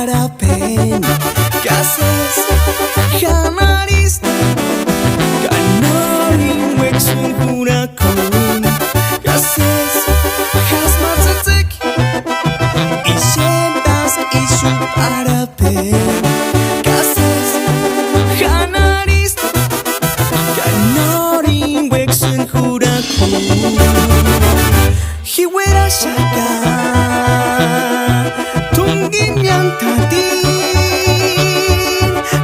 harapin Kases Hanaris Kanorin Wexun Hurakun Kases Hasmatzatek Ishentas Ishup harapin Kases Hanaris Kanorin Wexun Hurakun Hiwera Shaka Tungin yang tadi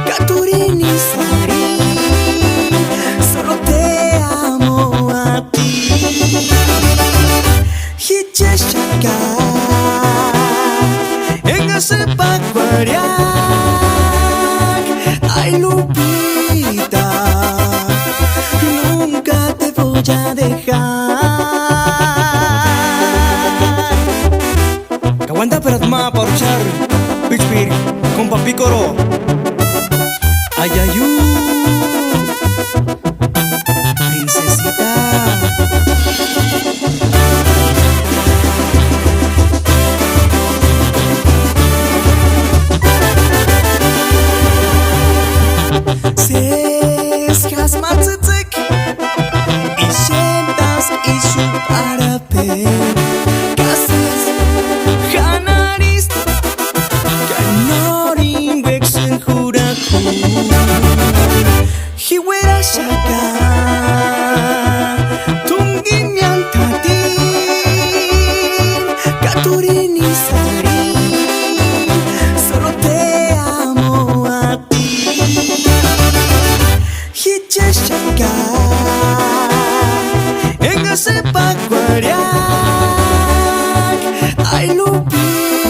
Katurini sari Solo te amo a ti Hiche Shaka En ese pacuariak Ay Lupita Nunca te voy a dejar Kawanda peratma paruchar Pichpir con papicoro Ayayu Princesita Ses hasmatzatek Ishentas ishup harapin Kases Hanaris Kanorin Wexen Hurakun Hiwera Shaka Tungin yang tadi Katurini sari Solo te amo a ti Hiche Shaka En ese pacuariak Ay Lupita